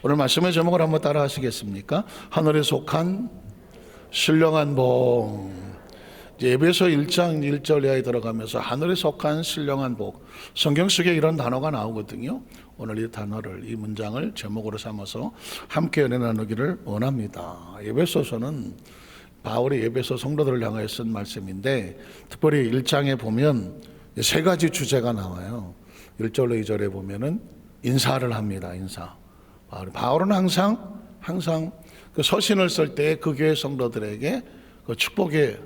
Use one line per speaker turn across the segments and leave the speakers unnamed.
오늘 말씀의 제목을 한번 따라 하시겠습니까? 하늘에 속한 신령한 복. 이제 에베소 1장 1절 이하에 들어가면서 하늘에 속한 신령한 복. 성경 속에 이런 단어가 나오거든요. 오늘 이 단어를, 이 문장을 제목으로 삼아서 함께 은혜 나누기를 원합니다. 에베소서는 바울이 에베소 성도들을 향하여 쓴 말씀인데, 특별히 1장에 보면 세 가지 주제가 나와요. 1절로 2절에 보면은 인사를 합니다. 인사. 바울은 항상 그 서신을 쓸 때 그 교회 성도들에게 그 축복의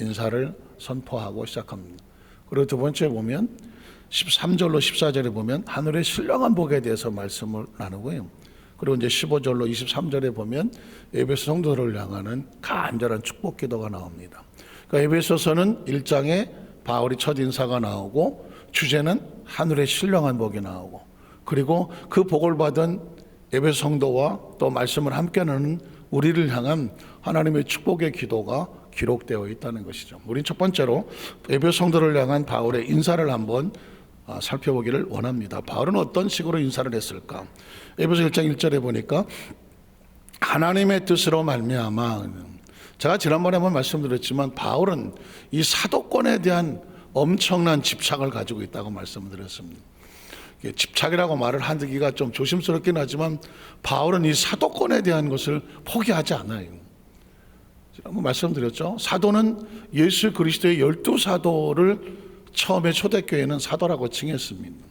인사를 선포하고 시작합니다. 그리고 두 번째 보면 13절로 14절에 보면 하늘의 신령한 복에 대해서 말씀을 나누고요. 그리고 이제 15절로 23절에 보면 에베소 성도들을 향하는 간절한 축복 기도가 나옵니다. 그러니까 에베소서는 1장에 바울이 첫 인사가 나오고 주제는 하늘의 신령한 복이 나오고, 그리고 그 복을 받은 에베소 성도와 또 말씀을 함께 나누는 우리를 향한 하나님의 축복의 기도가 기록되어 있다는 것이죠. 우린 첫 번째로 에베소 성도를 향한 바울의 인사를 한번 살펴보기를 원합니다. 바울은 어떤 식으로 인사를 했을까? 에베소 1장 1절에 보니까 하나님의 뜻으로 말미암아. 제가 지난번에 한번 말씀드렸지만 바울은 이 사도권에 대한 엄청난 집착을 가지고 있다고 말씀을 드렸습니다. 집착이라고 말을 하기가 좀 조심스럽긴 하지만 바울은 이 사도권에 대한 것을 포기하지 않아요. 한번 말씀드렸죠. 사도는 예수 그리스도의 12사도를 처음에 초대교회는 사도라고 칭했습니다.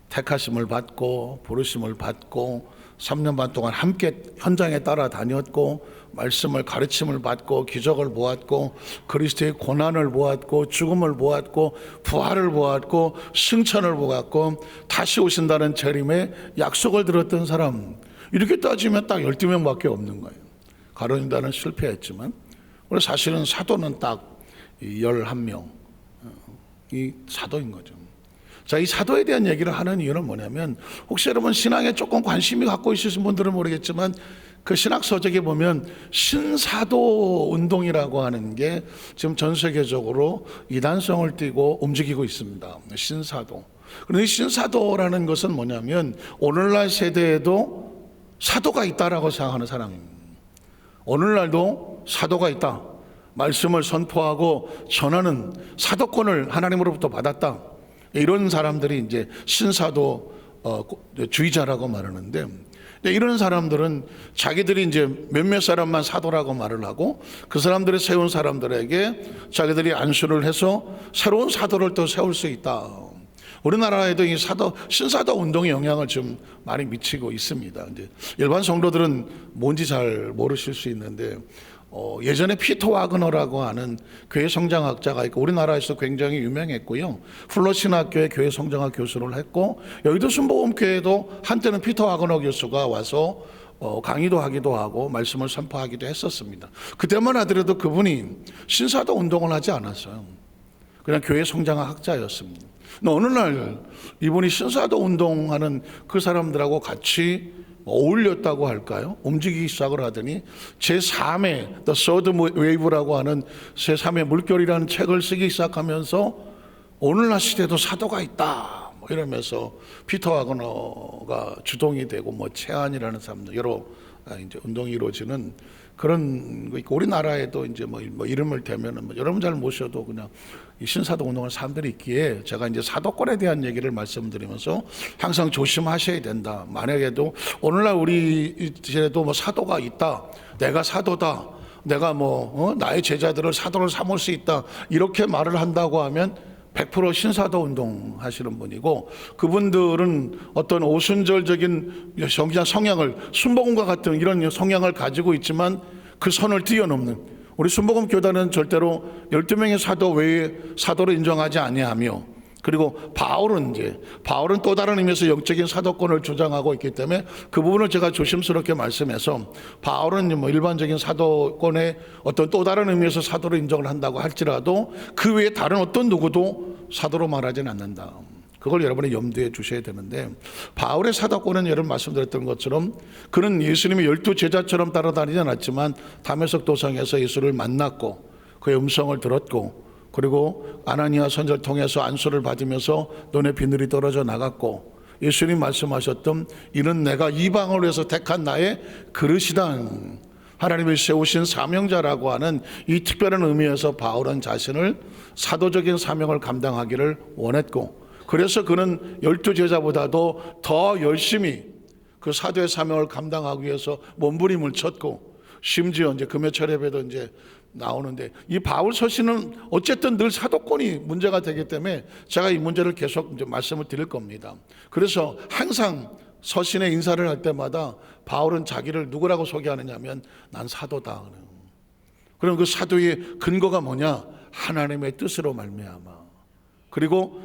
택하심을 받고 부르심을 받고 3년 반 동안 함께 현장에 따라다녔고 말씀을 가르침을 받고 기적을 보았고 그리스도의 고난을 보았고 죽음을 보았고 부활을 보았고 승천을 보았고 다시 오신다는 재림의 약속을 들었던 사람, 이렇게 따지면 딱 12명밖에 없는 거예요. 가룟유다는 실패했지만 사실은 사도는 딱 11명 이 사도인 거죠. 자, 이 사도에 대한 얘기를 하는 이유는 뭐냐면, 혹시 여러분 신앙에 조금 관심이 갖고 있으신 분들은 모르겠지만 그 신학 서적에 보면 신사도 운동이라고 하는 게 지금 전 세계적으로 이단성을 띠고 움직이고 있습니다. 신사도. 그런데 이 신사도라는 것은 뭐냐면 오늘날 세대에도 사도가 있다라고 생각하는 사람입니다. 오늘날도 사도가 있다. 말씀을 선포하고 전하는 사도권을 하나님으로부터 받았다. 이런 사람들이 이제 신사도 주의자라고 말하는데, 이런 사람들은 자기들이 이제 몇몇 사람만 사도라고 말을 하고 그 사람들이 세운 사람들에게 자기들이 안수를 해서 새로운 사도를 또 세울 수 있다. 우리나라에도 이 신사도 운동의 영향을 좀 많이 미치고 있습니다. 이제 일반 성도들은 뭔지 잘 모르실 수 있는데, 예전에 피터 와그너라고 하는 교회 성장학자가 있고 우리나라에서 굉장히 유명했고요. 플러신학교의 교회 성장학 교수를 했고, 여의도 순복음교회도 한때는 피터 와그너 교수가 와서 강의도 하기도 하고 말씀을 선포하기도 했었습니다. 그때만 하더라도 그분이 신사도 운동을 하지 않았어요. 그냥 교회 성장학 학자였습니다. 근데 어느 날 이분이 신사도 운동하는 그 사람들하고 같이 어울렸다고 할까요? 움직이기 시작을 하더니 제3의 The Third Wave라고 하는 제3의 물결이라는 책을 쓰기 시작하면서 오늘날 시대도 사도가 있다 이러면서 피터 와그너가 주동이 되고 채안이라는 사람들 여러 이제 운동이 이루어지는 그런 거 있고, 우리나라에도 이제 뭐 이름을 대면은 여러분 잘 모셔도 그냥 이 신사도 운동하는 사람들이 있기에 제가 이제 사도권에 대한 얘기를 말씀드리면서 항상 조심하셔야 된다. 만약에도 오늘날 우리 시대에도 사도가 있다, 내가 사도다, 내가 나의 제자들을 사도를 삼을 수 있다, 이렇게 말을 한다고 하면 100% 신사도 운동 하시는 분이고, 그분들은 어떤 오순절적인 성향을, 순복음과 같은 이런 성향을 가지고 있지만 그 선을 뛰어넘는, 우리 순복음 교단은 절대로 12명의 사도 외에 사도를 인정하지 아니하며, 그리고 바울은 또 다른 의미에서 영적인 사도권을 주장하고 있기 때문에 그 부분을 제가 조심스럽게 말씀해서, 바울은 일반적인 사도권의 어떤 또 다른 의미에서 사도를 인정을 한다고 할지라도 그 외에 다른 어떤 누구도 사도로 말하지는 않는다. 그걸 여러분이 염두에 두셔야 되는데, 바울의 사도권은 여러분 말씀드렸던 것처럼 그는 예수님의 12제자처럼 따라다니지 않았지만 다메섹 도상에서 예수를 만났고 그의 음성을 들었고, 그리고 아나니아 선지자를 통해서 안수를 받으면서 눈에 비늘이 떨어져 나갔고, 예수님 말씀하셨던 이는 내가 이방을 위해서 택한 나의 그릇이다. 하나님이 세우신 사명자라고 하는 이 특별한 의미에서 바울은 자신을 사도적인 사명을 감당하기를 원했고, 그래서 그는 12제자보다도 더 열심히 그 사도의 사명을 감당하기 위해서 몸부림을 쳤고, 심지어 이제 금요철 예배도 이제 나오는데, 이 바울 서신은 어쨌든 늘 사도권이 문제가 되기 때문에 제가 이 문제를 계속 이제 말씀을 드릴 겁니다. 그래서 항상 서신에 인사를 할 때마다 바울은 자기를 누구라고 소개하느냐면 난 사도다. 그럼 그 사도의 근거가 뭐냐? 하나님의 뜻으로 말미암아. 그리고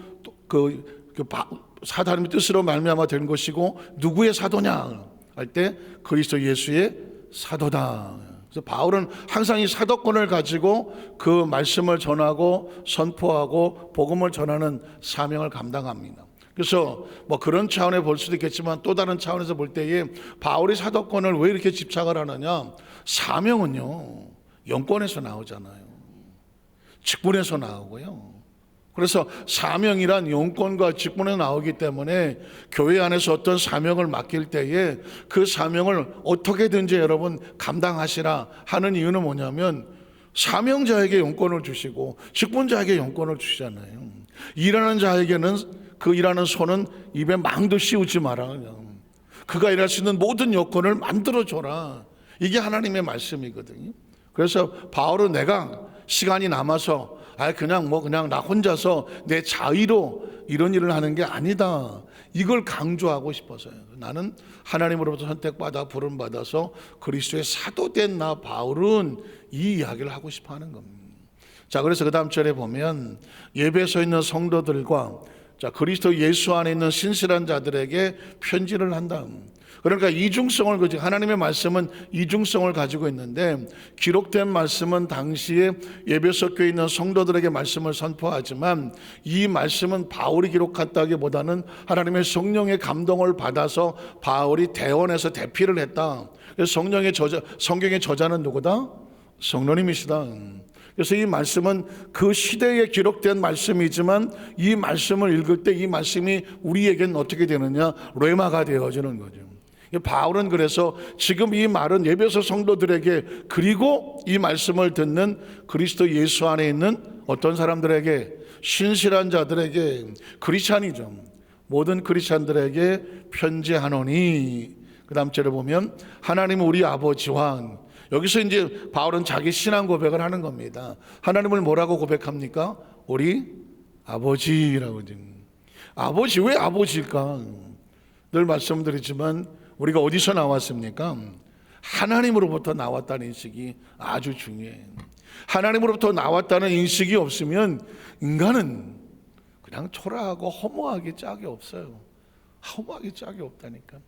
하나님의 뜻으로 말미암아 된 것이고, 누구의 사도냐 할 때 그리스도 예수의 사도다. 그래서 바울은 항상 이 사도권을 가지고 그 말씀을 전하고 선포하고 복음을 전하는 사명을 감당합니다. 그래서 뭐 그런 차원에 볼 수도 있겠지만, 또 다른 차원에서 볼 때에 바울이 사도권을 왜 이렇게 집착을 하느냐? 사명은요, 영권에서 나오잖아요. 직분에서 나오고요. 그래서 사명이란 영권과 직분에 나오기 때문에 교회 안에서 어떤 사명을 맡길 때에 그 사명을 어떻게든지 여러분 감당하시라 하는 이유는 뭐냐면, 사명자에게 영권을 주시고 직분자에게 영권을 주시잖아요. 일하는 자에게는 그 일하는 손은 입에 망도 씌우지 마라. 그냥 그가 일할 수 있는 모든 여건을 만들어줘라. 이게 하나님의 말씀이거든요. 그래서 바울은 내가 시간이 남아서 그냥 나 혼자서 내 자의로 이런 일을 하는 게 아니다, 이걸 강조하고 싶어서요. 나는 하나님으로부터 선택받아 부름받아서 그리스도의 사도된 나 바울은 이 이야기를 하고 싶어 하는 겁니다. 자, 그래서 그 다음 절에 보면 예배소에 있는 성도들과 그리스도 예수 안에 있는 신실한 자들에게 편지를 한다. 그러니까 이중성을, 하나님의 말씀은 이중성을 가지고 있는데, 기록된 말씀은 당시에 예배소 교회에 있는 성도들에게 말씀을 선포하지만, 이 말씀은 바울이 기록했다기보다는 하나님의 성령의 감동을 받아서 바울이 대원해서 대피를 했다. 그래서 성경의 저자는 누구다? 성령님이시다. 그래서 이 말씀은 그 시대에 기록된 말씀이지만, 이 말씀을 읽을 때 이 말씀이 우리에게는 어떻게 되느냐? 레마가 되어지는 거죠. 바울은 그래서 지금 이 말은 예배소 성도들에게, 그리고 이 말씀을 듣는 그리스도 예수 안에 있는 어떤 사람들에게, 신실한 자들에게, 크리스찬이죠, 모든 크리스찬들에게 편지하노니. 그 다음 절에 보면 하나님은 우리 아버지와, 여기서 이제 바울은 자기 신앙 고백을 하는 겁니다. 하나님을 뭐라고 고백합니까? 우리 아버지라고. 아버지, 왜 아버지일까? 늘 말씀드리지만 우리가 어디서 나왔습니까? 하나님으로부터 나왔다는 인식이 아주 중요해요. 하나님으로부터 나왔다는 인식이 없으면 인간은 그냥 초라하고 허무하기 짝이 없어요. 허무하기 짝이 없다니까.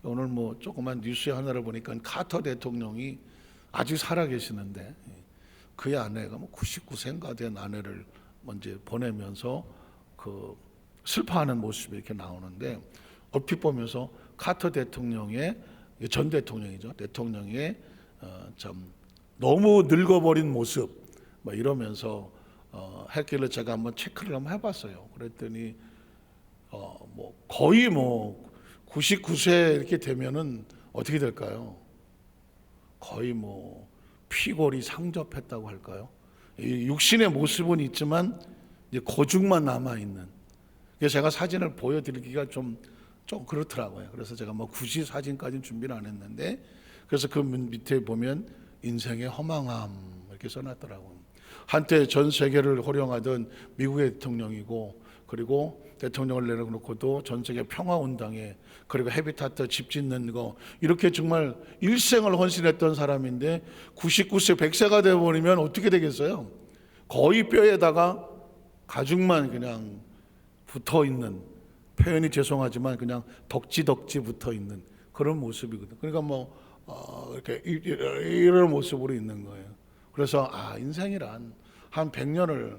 오늘 조그만 뉴스 하나를 보니까 카터 대통령이 아직 살아계시는데, 그의 아내가 99세인가 된 아내를 먼저 보내면서 슬퍼하는 모습이 이렇게 나오는데, 얼핏 보면서 카터 대통령의, 전 대통령이죠, 대통령의 참 너무 늙어버린 모습 이러면서 했길래 제가 한번 체크를 한번 해봤어요. 그랬더니 거의 99세 이렇게 되면은 어떻게 될까요? 거의 피골이 상접했다고 할까요? 육신의 모습은 있지만 이제 거죽만 남아 있는. 그래서 제가 사진을 보여드리기가 좀 그렇더라고요. 그래서 제가 굳이 사진까지는 준비를 안 했는데, 그래서 그 밑에 보면 인생의 허망함 이렇게 써놨더라고요. 한때 전 세계를 호령하던 미국의 대통령이고, 그리고 대통령을 내려놓고도 전 세계 평화운동에, 그리고 헤비타트 집 짓는 거, 이렇게 정말 일생을 헌신했던 사람인데 99세 100세가 되어버리면 어떻게 되겠어요? 거의 뼈에다가 가죽만 그냥 붙어있는, 표현이 죄송하지만 그냥 덕지 붙어있는 그런 모습이거든요. 그러니까 이렇게 이런 모습으로 있는 거예요. 그래서 인생이란 한 100년을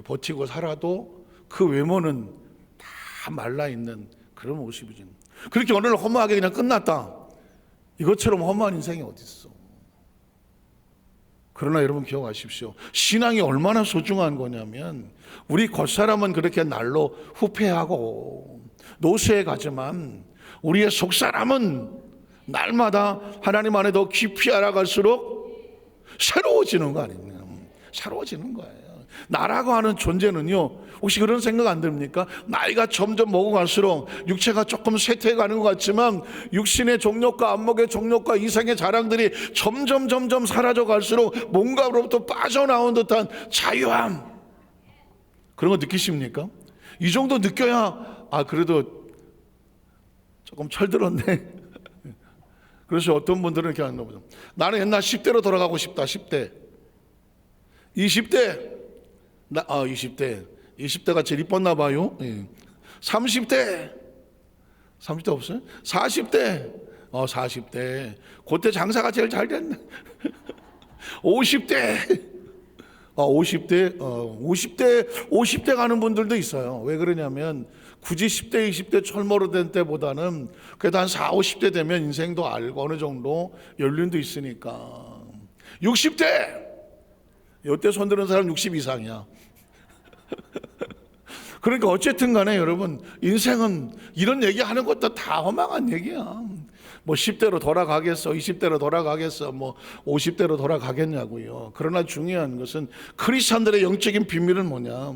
버티고 살아도 그 외모는 다 말라있는 그런 모습이죠. 그렇게 오늘 허무하게 그냥 끝났다, 이것처럼 허무한 인생이 어디 있어. 그러나 여러분 기억하십시오. 신앙이 얼마나 소중한 거냐면, 우리 겉사람은 그렇게 날로 후패하고 노쇠해 가지만 우리의 속사람은 날마다 하나님 안에 더 깊이 알아갈수록 새로워지는 거 아닙니까? 새로워지는 거예요. 나라고 하는 존재는요, 혹시 그런 생각 안 듭니까? 나이가 점점 먹어갈수록 육체가 조금 쇠퇴해가는 것 같지만 육신의 정욕과 안목의 정욕과 이생의 자랑들이 점점 사라져 갈수록 뭔가로부터 빠져나온 듯한 자유함, 그런 거 느끼십니까? 이 정도 느껴야 그래도 조금 철들었네. 그래서 어떤 분들은 이렇게 하는 거죠. 나는 옛날 10대로 돌아가고 싶다. 10대 20대 20대가 제일 이뻤나 봐요. 30대 없어요? 40대 40대 그때 장사가 제일 잘 됐네. 50대 50대 가는 분들도 있어요. 왜 그러냐면 굳이 10대 20대 철모로 된 때보다는 그래도 한 4, 50대 되면 인생도 알고 어느 정도 연륜도 있으니까. 60대 이때 손드는 사람 60 이상이야. 그러니까 어쨌든 간에 여러분, 인생은 이런 얘기하는 것도 다 허망한 얘기야. 뭐 10대로 돌아가겠어, 20대로 돌아가겠어, 뭐 50대로 돌아가겠냐고요. 그러나 중요한 것은 크리스찬들의 영적인 비밀은 뭐냐,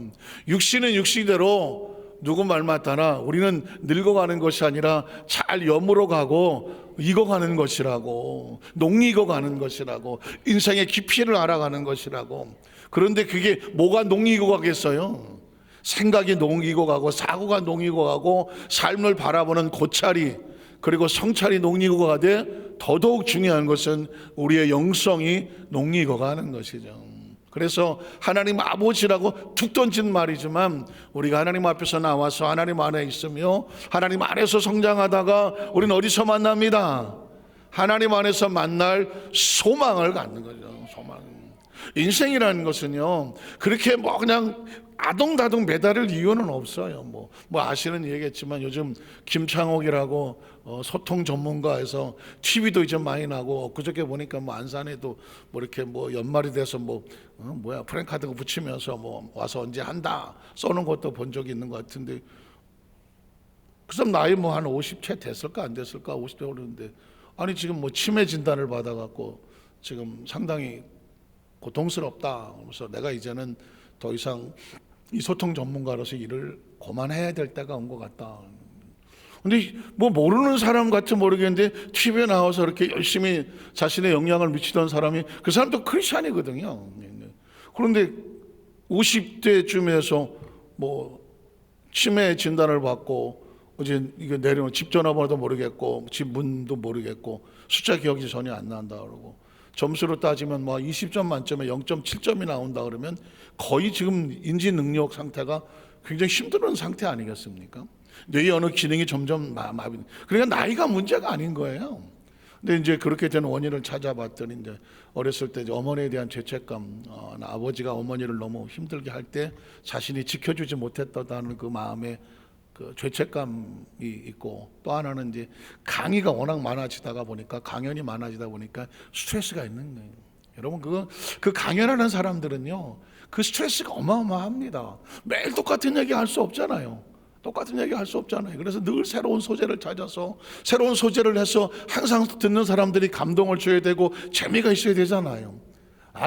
육신은 육신대로 누구 말 맞다나 우리는 늙어가는 것이 아니라 잘 여물어 가고 익어가는 것이라고, 농익어가는 것이라고, 인생의 깊이를 알아가는 것이라고. 그런데 그게 뭐가 농익어 가겠어요? 생각이 농익어 가고 사고가 농익어 가고 삶을 바라보는 고찰이, 그리고 성찰이 농익어 가되 더더욱 중요한 것은 우리의 영성이 농익어 가는 것이죠. 그래서 하나님 아버지라고 툭 던진 말이지만 우리가 하나님 앞에서 나와서 하나님 안에 있으며 하나님 안에서 성장하다가 우리는 어디서 만납니다? 하나님 안에서 만날 소망을 갖는 거죠. 소망. 인생이라는 것은요, 그렇게 뭐 그냥 아동다동 매달릴 이유는 없어요. 뭐 아시는 얘기겠지만 요즘 김창옥이라고 소통 전문가에서 TV도 이제 많이 나고, 그저께 보니까 뭐 안산에도 뭐 이렇게 뭐 연말이 돼서 프랭카드 붙이면서 뭐 와서 언제 한다 써놓은 것도 본 적이 있는 것 같은데, 그 사람 나이 뭐 한 50채 됐을까 안 됐을까, 50대 오르는데, 아니 지금 뭐 치매 진단을 받아갖고 지금 상당히 고통스럽다. 그래서 내가 이제는 더 이상 이 소통 전문가로서 일을 그만해야 될 때가 온 것 같다. 근데 뭐 모르는 사람 같이 모르겠는데 TV에 나와서 이렇게 열심히 자신의 영향을 미치던 사람이, 그 사람도 크리스찬이거든요. 그런데 50대쯤에서 뭐 치매 진단을 받고, 이제 이게 내려오는 집 전화번호도 모르겠고 집 문도 모르겠고 숫자 기억이 전혀 안 난다 그러고, 점수로 따지면 뭐 20점 만점에 0.7점이 나온다 그러면 거의 지금 인지 능력 상태가 굉장히 힘든 상태 아니겠습니까? 뇌의 어느 기능이 점점 마비. 그러니까 나이가 문제가 아닌 거예요. 근데 이제 그렇게 된 원인을 찾아봤더니, 이제 어렸을 때 어머니에 대한 죄책감, 아버지가 어머니를 너무 힘들게 할 때 자신이 지켜주지 못했다는 그 마음에 그 죄책감이 있고, 또 하나는 이제 강의가 워낙 많아지다 보니까 스트레스가 있는 거예요. 여러분, 그 강연하는 사람들은요, 그 스트레스가 어마어마합니다. 매일 똑같은 얘기 할 수 없잖아요. 그래서 늘 새로운 소재를 찾아서 새로운 소재를 해서 항상 듣는 사람들이 감동을 줘야 되고 재미가 있어야 되잖아요.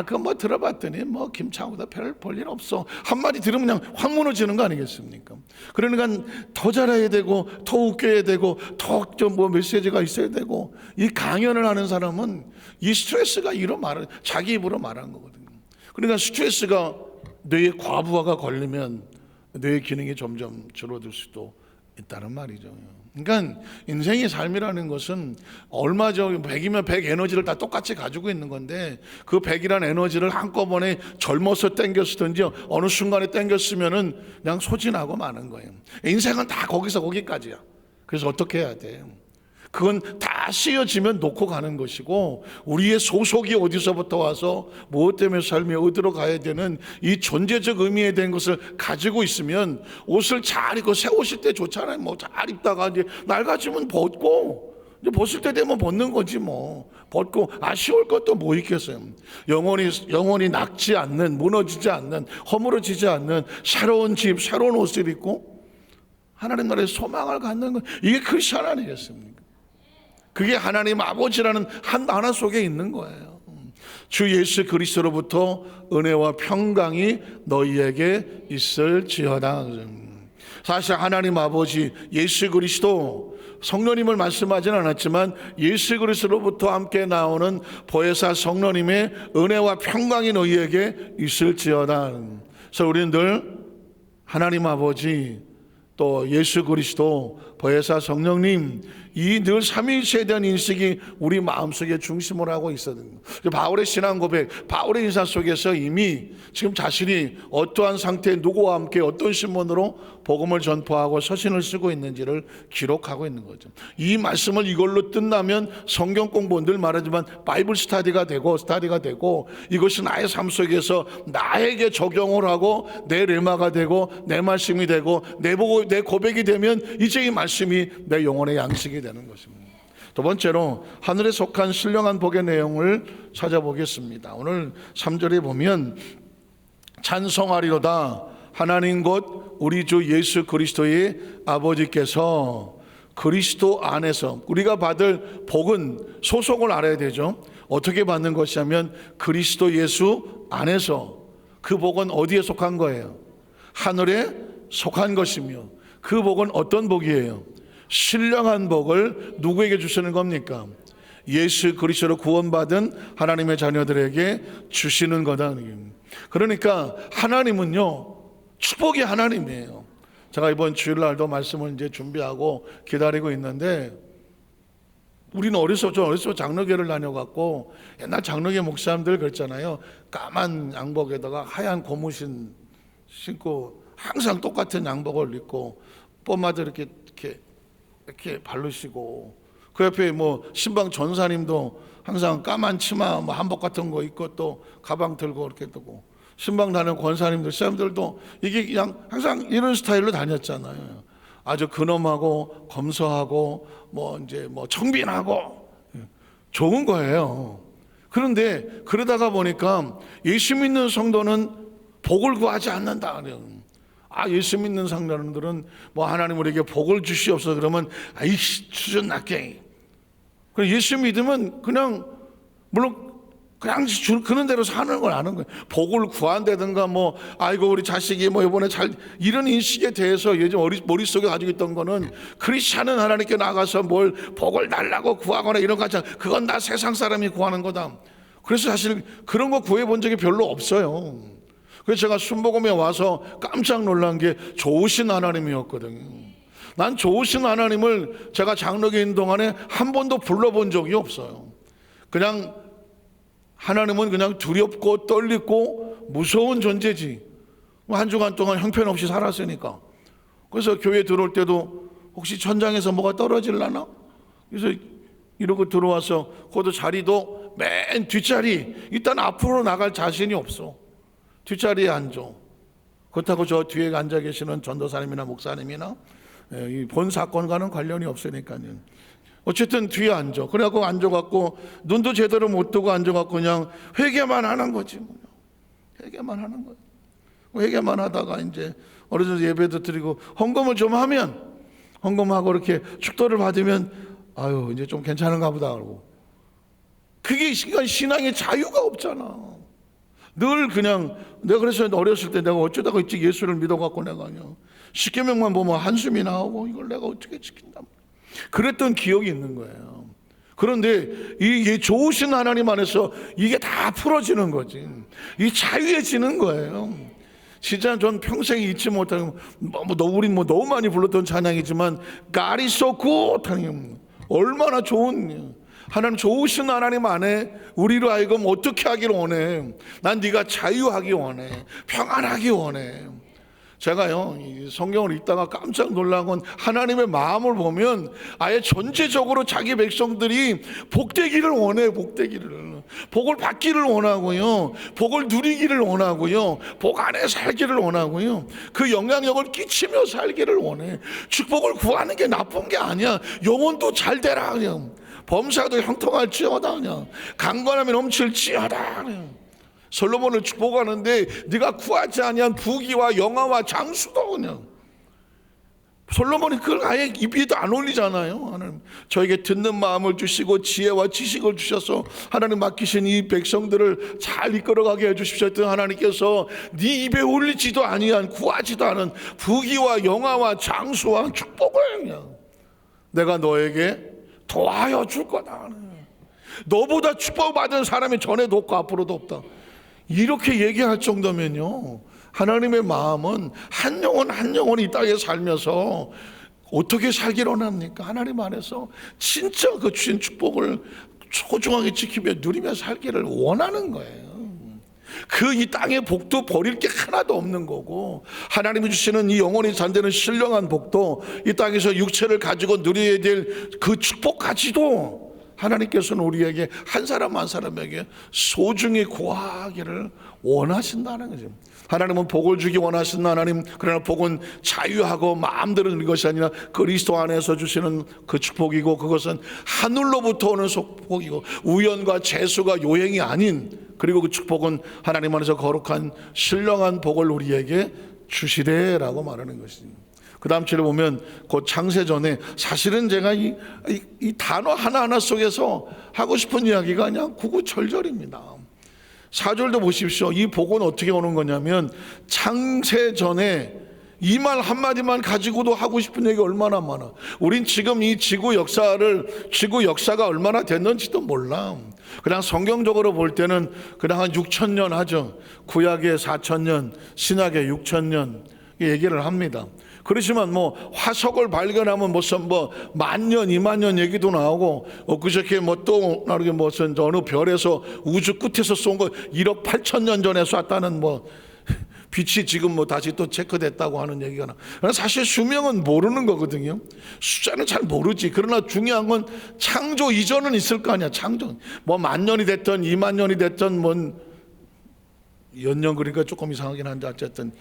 그거 뭐 들어봤더니 뭐 김창호다 별 볼 일 없어, 한마디 들으면 그냥 확 무너지는 거 아니겠습니까? 그러니까 더 잘해야 되고 더 웃겨야 되고 더 뭐 메시지가 있어야 되고, 이 강연을 하는 사람은 이 스트레스가 자기 입으로 말한 거거든요. 그러니까 스트레스가 뇌에 과부하가 걸리면 뇌의 기능이 점점 줄어들 수도 있다는 말이죠. 그러니까 인생의 삶이라는 것은 얼마 전 100이면 100 에너지를 다 똑같이 가지고 있는 건데, 그 100이라는 에너지를 한꺼번에 젊어서 땡겼든지 어느 순간에 땡겼으면은 그냥 소진하고 마는 거예요. 인생은 다 거기서 거기까지야. 그래서 어떻게 해야 돼요? 그건 다 씌어지면 놓고 가는 것이고, 우리의 소속이 어디서부터 와서 무엇 때문에 삶이 어디로 가야 되는 이 존재적 의미에 대한 것을 가지고 있으면, 옷을 잘 입고 새 옷일 때 좋잖아요. 뭐 잘 입다가 이제 낡아지면 벗고, 이제 벗을 때 되면 벗는 거지 뭐. 벗고 아쉬울 것도 뭐 있겠어요. 영원히 낡지 않는, 무너지지 않는, 허물어지지 않는 새로운 집, 새로운 옷을 입고 하나님 나라의 소망을 갖는 것, 이게 크리스천 아니겠습니까? 그게 하나님 아버지라는 한 하나 속에 있는 거예요. 주 예수 그리스도로부터 은혜와 평강이 너희에게 있을지어다. 사실 하나님 아버지 예수 그리스도, 성령님을 말씀하지는 않았지만 예수 그리스도로부터 함께 나오는 보혜사 성령님의 은혜와 평강이 너희에게 있을지어다. 그래서 우리는 늘 하나님 아버지, 또 예수 그리스도, 보혜사 성령님, 이 늘 삼위일체에 대한 인식이 우리 마음속에 중심을 하고 있거든요. 바울의 신앙 고백, 바울의 인사 속에서 이미 지금 자신이 어떠한 상태에 누구와 함께 어떤 신분으로 복음을 전파하고 서신을 쓰고 있는지를 기록하고 있는 거죠. 이 말씀을 이걸로 끝나면 성경 공부, 늘 말하지만 바이블 스터디가 되고 이것이 나의 삶 속에서 나에게 적용을 하고 내 레마가 되고 내 말씀이 되고 내 고백이 되면 이제 이 말씀이 내 영혼의 양식이 되는 것입니다. 두 번째로 하늘에 속한 신령한 복의 내용을 찾아보겠습니다. 오늘 3절에 보면 찬송하리로다 하나님 곧 우리 주 예수 그리스도의 아버지께서 그리스도 안에서, 우리가 받을 복은 소속을 알아야 되죠. 어떻게 받는 것이냐면 그리스도 예수 안에서. 그 복은 어디에 속한 거예요? 하늘에 속한 것이며, 그 복은 어떤 복이에요? 신령한 복을 누구에게 주시는 겁니까? 예수 그리스도로 구원받은 하나님의 자녀들에게 주시는 거다. 그러니까 하나님은요, 축복이 하나님이에요. 제가 이번 주일날도 말씀을 이제 준비하고 기다리고 있는데, 우리는 어렸을 때 장로교를 다녀갖고 옛날 장로교 목사님들 그랬잖아요. 까만 양복에다가 하얀 고무신 신고 항상 똑같은 양복을 입고 뽀마드 이렇게 바르시고, 그 옆에 뭐 신방 전사님도 항상 까만 치마 뭐 한복 같은 거 입고 또 가방 들고 이렇게 두고, 신방 다니는 권사님들, 사람들도 이게 그냥 항상 이런 스타일로 다녔잖아요. 아주 근엄하고 검소하고 뭐 이제 뭐 청빈하고 좋은 거예요. 그런데 그러다가 보니까 예수 믿는 성도는 복을 구하지 않는다. 예수 믿는 성도들은 뭐 하나님 우리에게 복을 주시옵소서 그러면 수준 낮게. 예수 믿으면 그냥 물론 그냥 그런 대로 사는 걸 아는 거예요. 복을 구한다든가 뭐 아이고 우리 자식이 뭐 이번에 잘, 이런 인식에 대해서 요즘 머릿속에 가지고 있던 거는 크리스찬은 하나님께 나가서 뭘 복을 달라고 구하거나 이런 거 하잖아. 그건 다 세상 사람이 구하는 거다. 그래서 사실 그런 거 구해본 적이 별로 없어요. 그래서 제가 순복음에 와서 깜짝 놀란 게 좋으신 하나님이었거든요. 난 좋으신 하나님을 제가 장로교인 동안에 한 번도 불러본 적이 없어요. 그냥 하나님은 그냥 두렵고 떨리고 무서운 존재지. 한 주간 동안 형편없이 살았으니까. 그래서 교회 들어올 때도 혹시 천장에서 뭐가 떨어질라나? 그래서 이러고 들어와서 그것도 자리도 맨 뒷자리, 일단 앞으로 나갈 자신이 없어. 뒷자리에 앉아. 그렇다고 저 뒤에 앉아 계시는 전도사님이나 목사님이나 본 사건과는 관련이 없으니까요. 어쨌든 뒤에 앉아. 그래갖고 앉아갖고 눈도 제대로 못 뜨고 앉아갖고 그냥 회개만 하는 거지. 회개만 하는 거야. 회개만 하다가 이제 어느 정도 예배도 드리고 헌금을 좀 하면, 헌금하고 이렇게 축도를 받으면 아유 이제 좀 괜찮은가 보다 그러고. 그게 신앙의 자유가 없잖아. 늘 그냥 내가 그래서 어렸을 때 내가 어쩌다가 일찍 예수를 믿어갖고 내가 그냥 십계명만 보면 한숨이 나오고 이걸 내가 어떻게 지킨다. 그랬던 기억이 있는 거예요. 그런데 이 좋으신 하나님 안에서 이게 다 풀어지는 거지. 이 자유해지는 거예요. 진짜 전 평생 잊지 못하는 우리 너무 많이 불렀던 찬양이지만 God is so good 하나님, 얼마나 좋은 하나님, 좋으신 하나님 안에 우리로 하여금 어떻게 하기를 원해. 난 네가 자유하기 원해. 평안하기 원해. 제가요 이 성경을 읽다가 깜짝 놀란 건 하나님의 마음을 보면 아예 전체적으로 자기 백성들이 복되기를 원해. 복을 받기를 원하고요, 복을 누리기를 원하고요, 복 안에 살기를 원하고요, 그 영향력을 끼치며 살기를 원해. 축복을 구하는 게 나쁜 게 아니야. 영혼도 잘 되라 그냥. 범사도 형통할지어다 그냥. 강건함이 넘칠지어다 그냥. 솔로몬을 축복하는데 네가 구하지 아니한 부귀와 영화와 장수도 그냥. 솔로몬이 그걸 아예 입에도 안 올리잖아요. 하나님, 저에게 듣는 마음을 주시고 지혜와 지식을 주셔서 하나님 맡기신 이 백성들을 잘 이끌어가게 해주십시오 했던 하나님께서 네 입에 올리지도 아니한, 구하지도 않은 부귀와 영화와 장수와 축복을 그냥 내가 너에게 더하여 줄 거다. 너보다 축복받은 사람이 전에도 없고 앞으로도 없다. 이렇게 얘기할 정도면요, 하나님의 마음은 한 영혼 한 영혼이 이 땅에 살면서 어떻게 살기를 원합니까? 하나님 안에서 진짜 그 주신 축복을 소중하게 지키며 누리며 살기를 원하는 거예요. 그 이 땅의 복도 버릴 게 하나도 없는 거고, 하나님이 주시는 이 영원히 잠드는 신령한 복도, 이 땅에서 육체를 가지고 누려야 될 그 축복까지도 하나님께서는 우리에게 한 사람 한 사람에게 소중히 구하기를 원하신다는 거죠. 하나님은 복을 주기 원하시는 하나님, 그러나 복은 자유하고 마음대로 주는 것이 아니라 그리스도 안에서 주시는 그 축복이고, 그것은 하늘로부터 오는 축복이고 우연과 재수가 요행이 아닌, 그리고 그 축복은 하나님 안에서 거룩한 신령한 복을 우리에게 주시래라고 말하는 것입니다. 그 다음 절에 보면 곧 창세전에, 사실은 제가 이 단어 하나하나 속에서 하고 싶은 이야기가 그냥 구구절절입니다. 4절도 보십시오. 이 복은 어떻게 오는 거냐면, 창세전에 이 말 한마디만 가지고도 하고 싶은 얘기 얼마나 많아. 우린 지금 이 지구 역사가 얼마나 됐는지도 몰라. 그냥 성경적으로 볼 때는 그냥 한 6,000년 하죠. 구약에 4,000년, 신약에 6,000년 얘기를 합니다. 그렇지만 뭐 화석을 발견하면 무슨 뭐 10,000년, 20,000년 얘기도 나오고, 그저께 뭐 또 나르게 무슨 어느 별에서 우주 끝에서 쏜 거 1억 8천년 전에 쐈다는 뭐 빛이 지금 뭐 다시 또 체크됐다고 하는 얘기가 나. 사실 수명은 모르는 거거든요. 숫자는 잘 모르지. 그러나 중요한 건 창조 이전은 있을 거 아니야. 창조 뭐 10,000년이 됐든 20,000년이 됐든 뭐 연년, 그러니까 조금 이상하긴 한데 어쨌든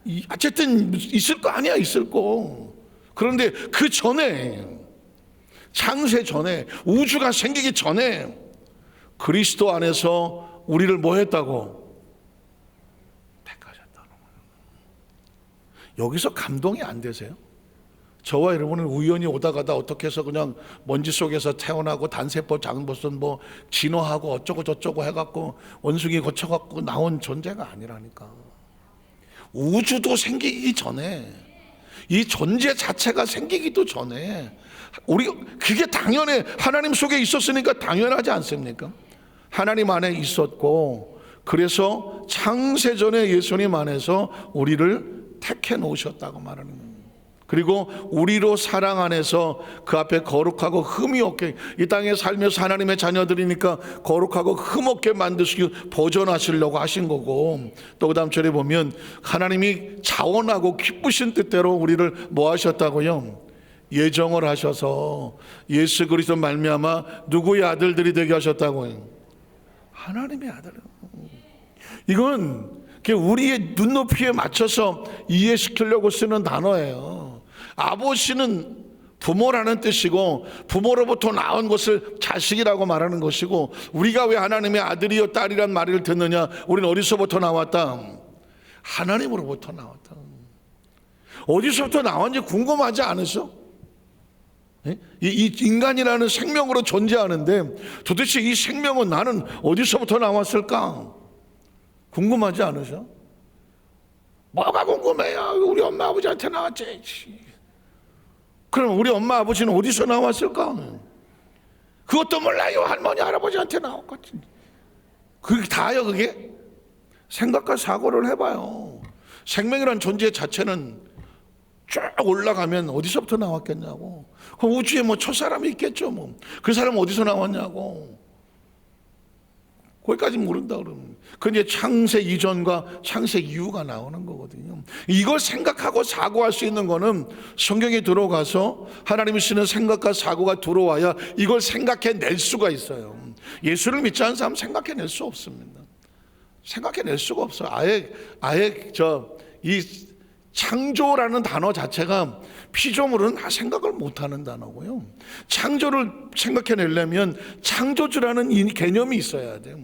있을 거 아니야. 있을 거. 그런데 그 전에, 창세 전에, 우주가 생기기 전에 그리스도 안에서 우리를 뭐 했다고? 택하셨다는 거예요. 여기서 감동이 안 되세요? 저와 여러분은 우연히 오다 가다 어떻게 해서 그냥 먼지 속에서 태어나고 단세포, 작은 무슨 뭐 진화하고 어쩌고 저쩌고 해갖고 원숭이 거쳐갖고 나온 존재가 아니라니까. 우주도 생기기 전에, 이 존재 자체가 생기기도 전에 우리 그게 당연해. 하나님 속에 있었으니까 당연하지 않습니까? 하나님 안에 있었고, 그래서 창세전에 예수님 안에서 우리를 택해 놓으셨다고 말하는 거예요. 그리고 우리로 사랑 안에서 그 앞에 거룩하고 흠이 없게, 이 땅에 살면서 하나님의 자녀들이니까 거룩하고 흠 없게 만드시고 보존하시려고 하신 거고, 또 그 다음 절에 보면 하나님이 자원하고 기쁘신 뜻대로 우리를 뭐 하셨다고요? 예정을 하셔서 예수 그리스도 말미암아 누구의 아들들이 되게 하셨다고요? 하나님의 아들. 이건 우리의 눈높이에 맞춰서 이해시키려고 쓰는 단어예요. 아버지는 부모라는 뜻이고, 부모로부터 나온 것을 자식이라고 말하는 것이고, 우리가 왜 하나님의 아들이요 딸이란 말을 듣느냐? 우리는 어디서부터 나왔다? 하나님으로부터 나왔다. 어디서부터 나왔는지 궁금하지 않으셔? 이 인간이라는 생명으로 존재하는데 도대체 이 생명은 나는 어디서부터 나왔을까? 궁금하지 않으셔? 뭐가 궁금해요? 우리 엄마 아버지한테 나왔지. 그럼 우리 엄마 아버지는 어디서 나왔을까? 그것도 몰라요. 할머니 할아버지한테 나왔겠지. 그게 다예요. 그게? 생각과 사고를 해봐요. 생명이란 존재 자체는 쫙 올라가면 어디서부터 나왔겠냐고. 그럼 우주에 뭐 첫사람이 있겠죠. 뭐 그 사람은 어디서 나왔냐고. 거기까지 모른다 그러면. 그 이제 창세 이전과 창세 이후가 나오는 거거든요. 이걸 생각하고 사고할 수 있는 거는 성경에 들어가서 하나님이 쓰는 생각과 사고가 들어와야 이걸 생각해낼 수가 있어요. 예수를 믿지 않는 사람은 생각해낼 수 없습니다. 생각해낼 수가 없어요. 아예 이 창조라는 단어 자체가 피조물은 생각을 못하는 단어고요. 창조를 생각해내려면 창조주라는 이 개념이 있어야 돼요.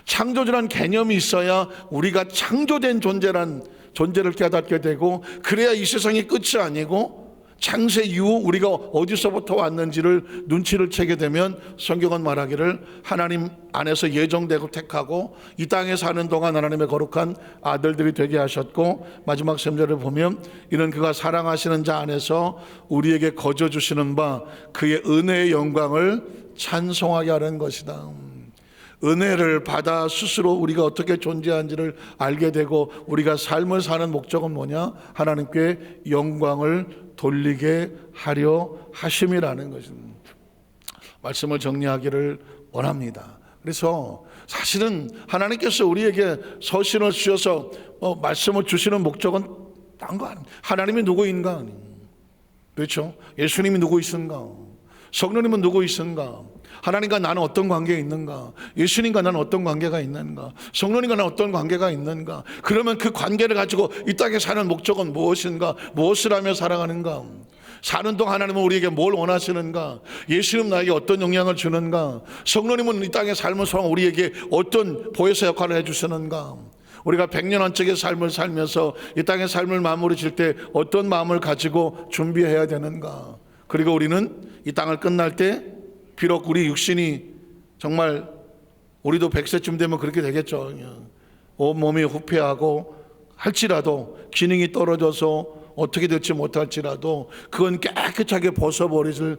창조주라는 개념이 있어야 우리가 창조된 존재를 깨닫게 되고, 그래야 이 세상이 끝이 아니고 창세 이후 우리가 어디서부터 왔는지를 눈치를 채게 되면 성경은 말하기를 하나님 안에서 예정되고 택하고 이 땅에 사는 동안 하나님의 거룩한 아들들이 되게 하셨고, 마지막 3절을 보면 이는 그가 사랑하시는 자 안에서 우리에게 거저 주시는 바 그의 은혜의 영광을 찬송하게 하는 것이다. 은혜를 받아 스스로 우리가 어떻게 존재한지를 알게 되고 우리가 삶을 사는 목적은 뭐냐? 하나님께 영광을 돌리게 하려 하심이라는 것입니다. 말씀을 정리하기를 원합니다. 그래서 사실은 하나님께서 우리에게 서신을 주셔서 말씀을 주시는 목적은 딴 거 아닙니다. 하나님이 누구인가? 그렇죠? 예수님이 누구이신가? 성령님은 누구이신가? 하나님과 나는 어떤 관계에 있는가? 예수님과 나는 어떤 관계가 있는가? 성령님과 나는 어떤 관계가 있는가? 그러면 그 관계를 가지고 이 땅에 사는 목적은 무엇인가? 무엇을 하며 살아가는가? 사는 동안 하나님은 우리에게 뭘 원하시는가? 예수님 나에게 어떤 영향을 주는가? 성령님은 이 땅의 삶을 살아 우리에게 어떤 보혜사 역할을 해주시는가? 우리가 100년 안짝의 삶을 살면서 이 땅의 삶을 마무리 질 때 어떤 마음을 가지고 준비해야 되는가? 그리고 우리는 이 땅을 끝날 때 비록 우리 육신이 정말 우리도 100세쯤 되면 그렇게 되겠죠. 온몸이 후퇴하고 할지라도 기능이 떨어져서 어떻게 될지 못할지라도 그건 깨끗하게 벗어버리질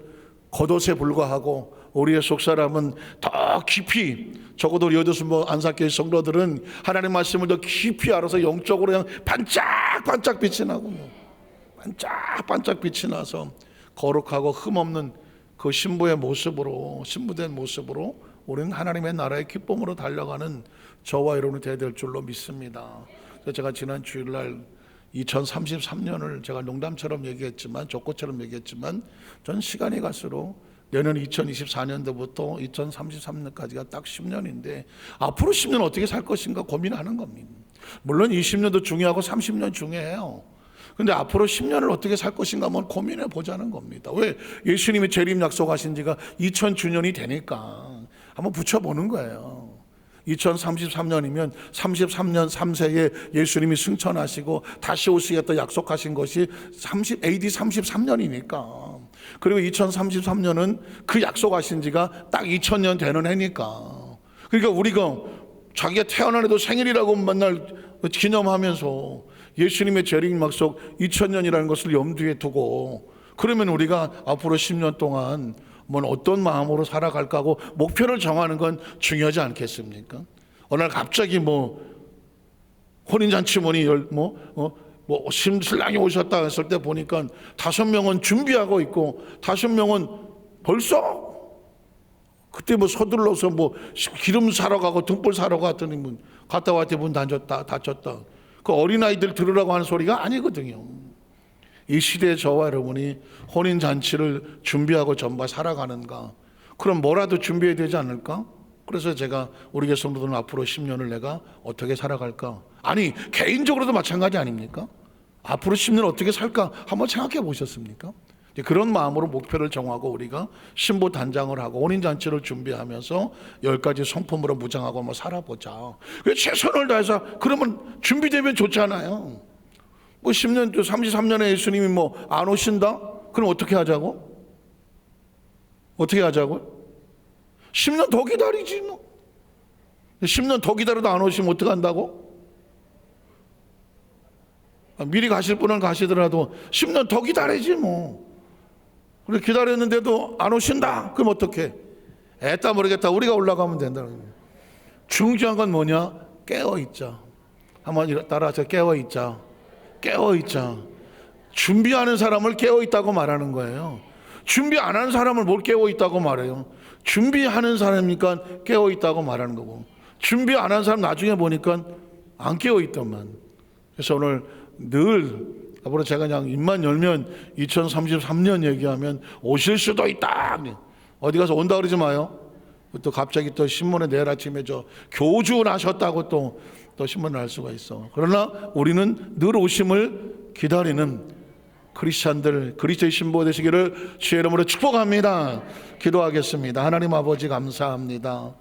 겉옷에 불과하고 우리의 속사람은 더 깊이, 적어도 리오드스모 안산교회 성도들은 하나님 말씀을 더 깊이 알아서 영적으로 그냥 반짝반짝 빛이 나고 반짝반짝 빛이 나서 거룩하고 흠없는 그 신부의 모습으로, 신부된 모습으로 우리는 하나님의 나라의 기쁨으로 달려가는 저와 여러분이 되어야 될 줄로 믿습니다. 그래서 제가 지난 주일날 2033년을 제가 농담처럼 얘기했지만, 족구처럼 얘기했지만, 전 시간이 갈수록 내년 2024년도부터 2033년까지가 딱 10년인데 앞으로 10년 어떻게 살 것인가 고민하는 겁니다. 물론 20년도 중요하고 30년 중요해요. 근데 앞으로 10년을 어떻게 살 것인가 한번 고민해 보자는 겁니다. 왜? 예수님이 재림 약속하신 지가 2000주년이 되니까 한번 붙여보는 거예요. 2033년이면 33년 3세에 예수님이 승천하시고 다시 오시겠다 약속하신 것이 AD 33년이니까, 그리고 2033년은 그 약속하신 지가 딱 2000년 되는 해니까, 그러니까 우리가 자기가 태어난 해도 생일이라고 맨날 기념하면서 예수님의 재림 약속 2000년이라는 것을 염두에 두고, 그러면 우리가 앞으로 10년 동안 어떤 마음으로 살아갈까 하고 목표를 정하는 건 중요하지 않겠습니까? 어느 날 갑자기 혼인잔치문이 신랑이 오셨다 했을 때 보니까 5명은 준비하고 있고 5명은 벌써 그때 서둘러서 기름 사러 가고 등불 사러 갔더니 갔다 왔더니 문 닫혔다. 그 어린아이들 들으라고 하는 소리가 아니거든요. 이 시대에 저와 여러분이 혼인잔치를 준비하고 전부 살아가는가? 그럼 뭐라도 준비해야 되지 않을까? 그래서 제가 우리 교회 성도들은 앞으로 10년을 내가 어떻게 살아갈까? 아니, 개인적으로도 마찬가지 아닙니까? 앞으로 10년 어떻게 살까? 한번 생각해 보셨습니까? 그런 마음으로 목표를 정하고 우리가 신부 단장을 하고 혼인잔치를 준비하면서 10가지 성품으로 무장하고 살아보자. 최선을 다해서 그러면 준비되면 좋잖아요. 10년, 33년에 예수님이 안 오신다? 그럼 어떻게 하자고? 어떻게 하자고? 10년 더 기다리지 10년 더 기다려도 안 오시면 어떻게 한다고? 미리 가실 분은 가시더라도 10년 더 기다리지 그래 기다렸는데도 안 오신다? 그럼 어떻게? 애따 모르겠다. 우리가 올라가면 된다는 거예요. 중요한 건 뭐냐? 깨어있자. 한번 따라서 깨어있자. 깨어있자. 준비하는 사람을 깨어있다고 말하는 거예요. 준비 안 하는 사람을 뭘 깨어있다고 말해요? 준비하는 사람이니까 깨어있다고 말하는 거고, 준비 안 한 사람 나중에 보니까 안 깨어있더만. 그래서 오늘 늘 앞으로 제가 그냥 입만 열면 2033년 얘기하면 오실 수도 있다. 어디 가서 온다 그러지 마요. 또 갑자기 또 신문에 내일 아침에 교주하셨다고 또 신문을 알 수가 있어. 그러나 우리는 늘 오심을 기다리는 크리스찬들, 그리스도의 신부가 되시기를 주의 이름으로 축복합니다. 기도하겠습니다. 하나님 아버지 감사합니다.